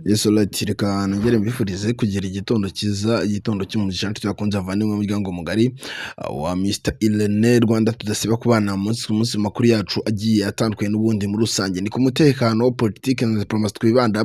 Yesu ati reka nongere mbifurize kugira igitondo cyiza, igitondo cy'umugisha nshuti bakunze abavandimwe umuryango mugari wa Mr Irene Rwanda, tudasiba kubana umunsi ku munsi mu makuru yacu agiye atandukanye n'ubundi muri rusange. Ni ku mutekano, politiki na diplomasi twibanda,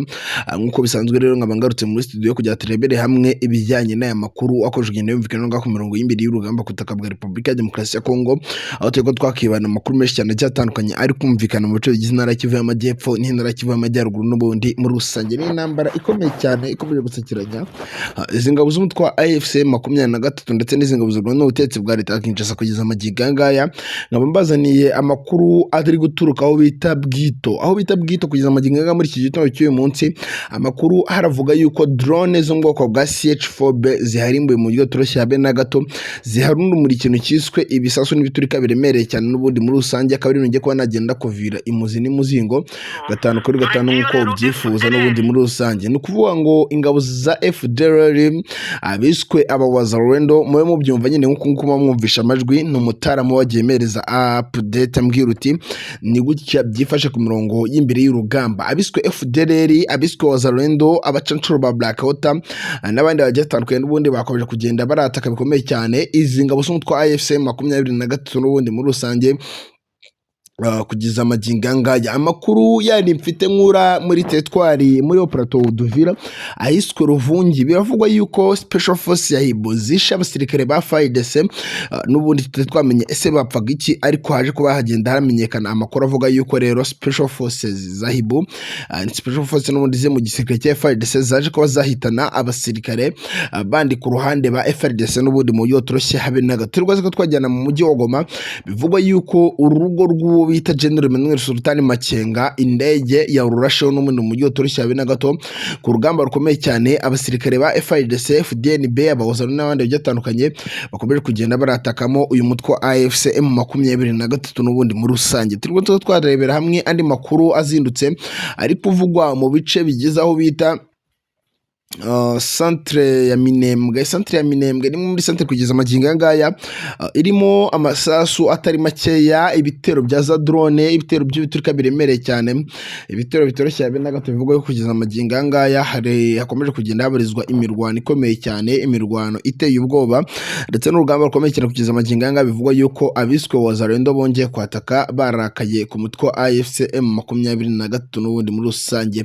nk'uko bisanzwe rero nkaba ngarutse muri studio kugira turebere hamwe ibijyanye n'aya makuru akomeje yumvikana ngaho ku mirongo y'imbere y'urugamba ku butaka bwa Repubulika ya Demokarasi ya Kongo, aho turiko twakibana amakuru menshi cyane atandukanye ari kumvikana mu bice bigize intara ya Kivu y'Amajyepfo n'intara ya Kivu y'Amajyaruguru n'ubundi muri rusange. Ni intambara ikomeye cyane ikomeje gusakiranya izi ngabo z'umutwe wa AFC 23 ndetse n'izi ngabo z'u n'ubutegetsi bwa leta ya Kinshasa kugeza amagingo ngaya. Nkaba mbazaniye amakuru ari guturuka aho bita Bwito kugeza amagingo ngaya muri iki gitondo cy'uyu munsi. Amakuru haravuga yuko drone zo mu bwoko bwa CH4B ziharimbuye mu buryo toroshye habe na gato, ziharundumura ikintu cyiswe ibisasu n'ibiturika biremereye cyane n'ubundi muri rusange. Akaba ari ngiye kuba nagenda kuvira imuzi n'imuzingo gatanu kuri gatanu nk'uko ubyifuza n'ubundi muri rusange. Ni ukuvuga ngo ingabo za FDLR abiswe abawazarendo mube mubyumva nyine nk'uko mwumvisha amajwi. Ni umutaramu wagiye mereza update ambwira uti ni gutya byifashe ku mirongo y'imbere y'urugamba. Abiswe FDLR, abiswe wazarendo, abacancuro ba Black Water n'abandi bagiye batandukanye n'ubundi bakomeje kugenda barataka bikomeye cyane izi ngabo z'umutwe wa AFC 23 n'ubundi muri rusange. Kugeza amagingo ngaya amakuru yari mfite nkura muri teritwari muri operato Duvira ahiswe Ruvungi, biravugwa yuko special force ya Hibo zishe abasirikare ba FARDC. N'ubundi twamenye ese bapfaga iki, ariko haje kuba hagenda haramenyekana amakuru avuga yuko rero special forces za Hibo special force n'ubundi ze mu gisirikare cya FARDC zaje kuba zahitana abasirikare bandi ku ruhande ba FARDC n'ubundi mu buryo toroshye habe na gato. Rwaze ko twajyana mu mujyi wa Goma, bivugwa yuko urugo bita General Emmanuel Sultan Makenga indege ya ururasheho n'umuntu mu mujyi toroshye habe na gato ku rugamba rukomeye cyane. Abasirikare ba FARDC, FDNB, abawazana n'abandi bagiye batandukanye bakomeje kugenda baratakamo uyu mutwe wa AFC M23 n'ubundi muri rusange. Turimo twarebera hamwe andi makuru azindutse ari kuvugwa mu bice bigize aho bita centre ya Minembwe ni muri centre kugeza amagingo ngaya irimo amasasu atari makeya, ibitero bya za drone, ibitero by'ibiturika biremereye cyane, ibitero bitoroshye habe na gato. Bivugwa kugeza amagingo ngaya hakomeje kugenda habarizwa imirwano ikomeye cyane, imirwano iteye ubwoba ndetse n'urugamba rukomeye cyane kugeza amagingo ngaya. Bivugwa yuko abiswe wazarendo bongeye kwataka barakaye ku mutwe wa AFC M23 n'ubundi muri rusange.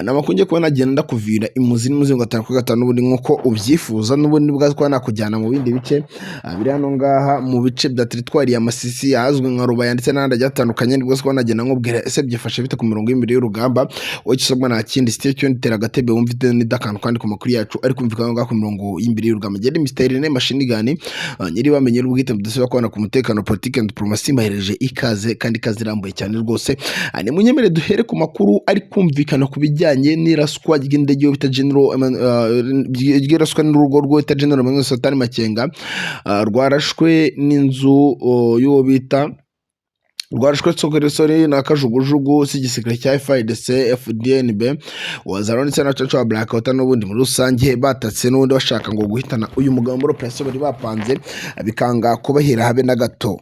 Namakunje kuba nagenda kuvira imuzi muzingo gatanu n'ubundi nk'uko ubyifuza n'ubundi bwazwa nakujyana mu bindi bice biri hano ngaha mu bice bya teritwari ya Masisi ahazwi nka Rubaya ndetse n'ahandi ryatandukanye. Nibwo zwa nagenda nkubwira ese byifashe bite ku mirongo y'imbere y'urugamba. Ukisomwa nta kindi station tera gatebe wumvite n'idakanu kandi ku makuru yacu ari kumvikana ngaho ku mirongo y'imbere y'urugamba. Gedi Mr Irene machine gun nyiri bamenye ubwite budasiba kubana ku mutekano, politiki and diplomacy mbahereje ikaze kandi ikaze irambuye cyane rwose. Ni munyemere duhere ku makuru ari kumvikana ku bijyanye n'iraswa ry'indege yo bita General ryiraswa n'urugo rwo bita General Emmanuel Sultan Makenga rwarashwe n'inzu y'uwo bita rwarashwe Sogeresore na kajugujugu z'igisirikare cya FARDC, FDNB, wazaroni ndetse n'abacacu ba Black Water n'ubundi muri rusange batatse n'ubundi bashaka ngo guhitana uyu mugabo muri operation bari bapanze bikanga kubahera habe na gato.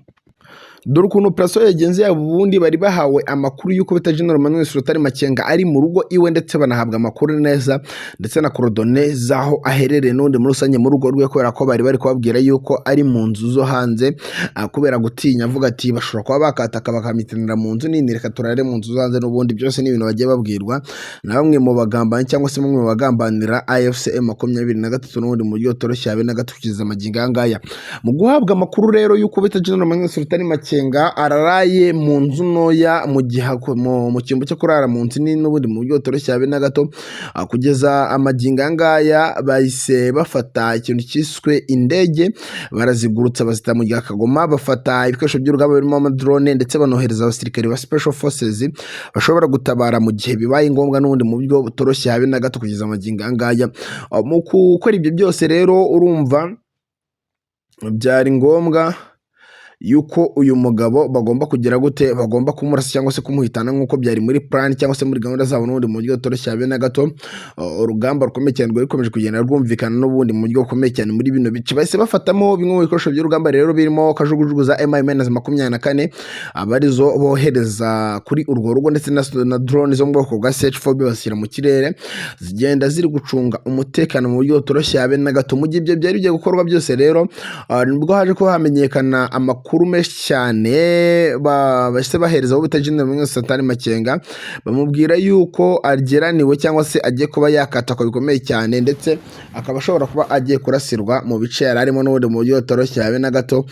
Dore ukuntu operation yagenze yabo ubundi bari bahawe amakuru yuko bita General Emmanuel Sultan Makenga ari mu rugo iwe, ndetse banahabwa amakuru neza ndetse na coordonnées zaho aherereye n'undi muri rusange mu rugo rwe, kubera ko bari kubabwira yuko ari mu nzu zo hanze kubera gutinya avuga ati bashobora kuba bakataka bakamitanira mu nzu nini, reka turare mu nzu zo hanze. N'ubundi byose ni ibintu bagiye babwirwa na bamwe mu bagambanyi cyangwa se bamwe mu bagambanira AFC M23 n'ubundi mu buryo toroshye habe na gato kugeza amagingo ngaya. Mu guhabwa amakuru rero yuko bita General Emmanuel Sultan Makenga araraye mu nzu noya mu gihe mu cyimbo cyo kurara mu nzu nini n'ubundi mu buryo toroshye habe na gato kugeza amagingo ngaya. Bahise bafata ikintu cyiswe indege barazigurutsa bazita mu gihe Kagoma, bafata ibikoresho by'urugamba birimo amadrone ndetse banohereza abasirikare ba special forces bashobora gutabara mu gihe bibaye ngombwa n'ubundi mu buryo butoroshye habe na gato kugeza amagingo ngaya. Mu gukora ibyo byose rero urumva byari ngombwa yuko uyu mugabo bagomba kugira gute, bagomba kumurasa cyangwa se kumuhitana nk'uko byari muri plan cyangwa se muri gahunda zabo n'ubundi mu buryo butoroshye habe na gato. Urugamba rukomeye cyane rwari rukomeje kugenda rwumvikana n'ubundi mu buryo bukomeye cyane muri bino bice, bahise bafatamo bimwe mu bikoresho by'urugamba rero birimo kajugujugu za MIM-24 abarizo bohereza kuri urwo rugo ndetse na drone zo mu bwoko bwa CH4 bashyira mu kirere zigenda ziri gucunga umutekano mu buryo butoroshye habe na gato. Mu gihe ibyo byari bigiye gukorwa byose rero nibwo haje ko hamenyekana amakuru menshi cyane bahise bahereza abo bita General Sultan Makenga bamubwira yuko ageraniwe cyangwa se agiye kuba yakatakwa bikomeye cyane, ndetse akaba ashobora kuba agiye kurasirwa mu bice yari arimo n'ubundi mu buryo butoroshye habe na gato.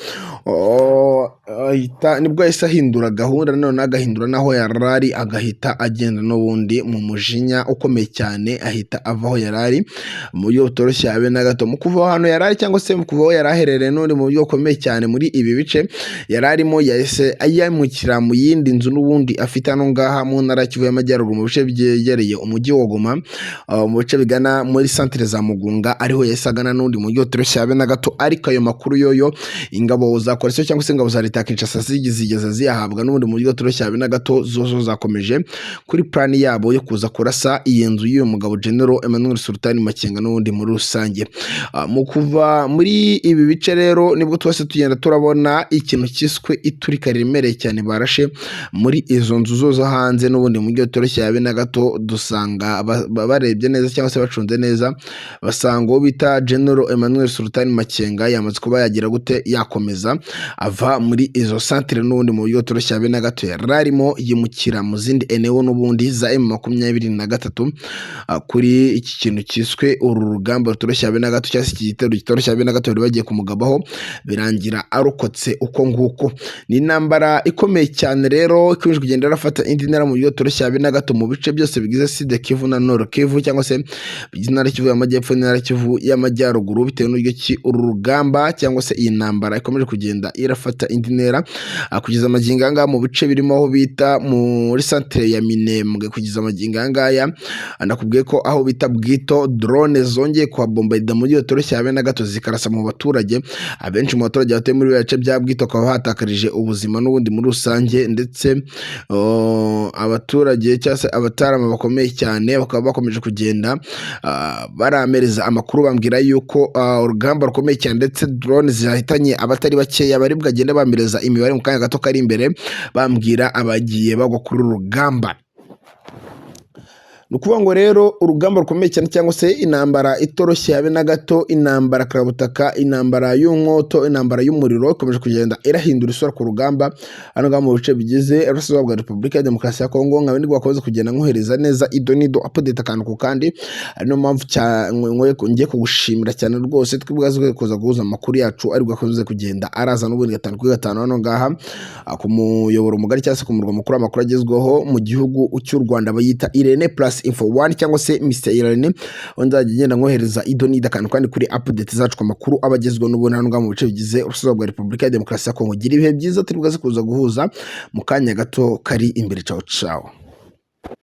Nibwo yahise ahindura gahunda none agahindura naho yarari agahita agenda n'ubundi mu mujinya ukomeye cyane, ahita avaho yarari mu buryo butoroshye habe na gato. Mu kuva hano yarari cyangwa se mu kuvaho yaraherereye n'ubundi mu buryo bukomeye cyane muri ibi bice yararimo, yahise ayamukira mu yindi nzu n'ubundi afite hano ngaha mu ntara ya Kivu y'Amajyaruguru mu bice byegereye umujyi wa Goma, mu bice bigana muri centre za Mugunga, ariho yahise agana n'ubundi mu buryo butoroshye habe na gato. Ariko ayo makuru yoyo ingabo za coalition cyangwa se ingabo za leta ya Kinshasa zigeze ziyahabwa n'ubundi mu buryo butoroshye habe na gato, zo zakomeje kuri plan yabo yo kuza kurasa iyi nzu y'uyu mugabo General Emmanuel Sultan Makenga n'ubundi muri rusange. Mu kuva muri ibi bice rero nibwo twese tugenda turabona ikintu cyiswe iturika riremereye cyane barashe muri izo nzu zo hanze n'ubundi mu buryo butoroshye habe na gato. Dusanga barebye neza cyangwa se bacunze neza basanga uwo bita General Emmanuel Sultan Makenga yamaze kuba yagira gute, yakomeza ava muri izo centre n'ubundi mu buryo butoroshye habe na gato, yararimo yimukira mu zindi eneo n'ubundi za M23 kuri iki kintu cyiswe uru rugamba rutoroshye habe na gato, cyangwa se iki gitero kitoroshye habe na gato bari bagiye kumugabaho birangira arokotse uko nguko. Ni intambara ikomeye cyane rero ikomeje kugenda rafata indi ntara mu buryo butoroshye habe na gato mu bice byose bigize Sud Kivu na Nord Kivu cyangwa se bigize intara Kivu y'Amajyepfo n'intara Kivu y'Amajyaruguru, bitewe n'uburyo ki uru rugamba cyangwa se iyi ntambara ikomeje kugenda irafata indi ntera kugeza amagingo anga mu bice birimo aho bita muri centre ya Minembwe. Kugeza amagingo anga anakubwiye ko aho bita Bwito drone zongeye kwa bombarda mu buryo butoroshye habe na gato zikarasa mu baturage. Abenshi mu baturage batuye muri bice bya Bwito bakaba hatakarije ubuzima n'ubundi muri rusange, ndetse abaturage cyangwa se abatarama bakomeye cyane bakaba bakomeje kugenda baramereza amakuru bambwira yuko urugamba rukomeye cyane, ndetse drone zahitanye abatari bakeya bari bwagenda bamereza imibare mu kanya gato kari imbere bambwira abagiye bagwa kuri urugamba. Nukuvuga ngo rero urugamba rukomeye cyane cyangwa se intambara itoroshye habe na gato, intambara karabutaka, intambara y'umwoto, intambara y'umuriro ikomeje kugenda irahindura isura ku rugamba hano ngaha mu bice bigize Burasirazuba bwa Repubulika ya Demokarasi ya Kongo. Nkaba ndi gukomeza kugenda nkohereza neza idonido update akantu ku kandi, ari no mpamvu ngiye kugushimira cyane rwose twibwaze kuza guhuza amakuru yacu ari gukomeza kugenda araza n'ubundi gatanu kuri gatanu hano ngaha ku muyoboro mugari cyangwa se ku murwa mukuru amakuru agezweho mu gihugu cy'u Rwanda bayita Irene Plus Info 1 cyangwa se Mr Irene, onzajya ngenda nkohereza idonido akantu kandi kuri update zacu ku makuru abagezweho n'ubundi hano ngaha mu bice bigize Burasirazuba bwa Repubulika ya Demokarasi ya Kongo. Gira ibihe byiza twibwaze kuza guhuza mu kanya gato kari imbere. Ciao ciao.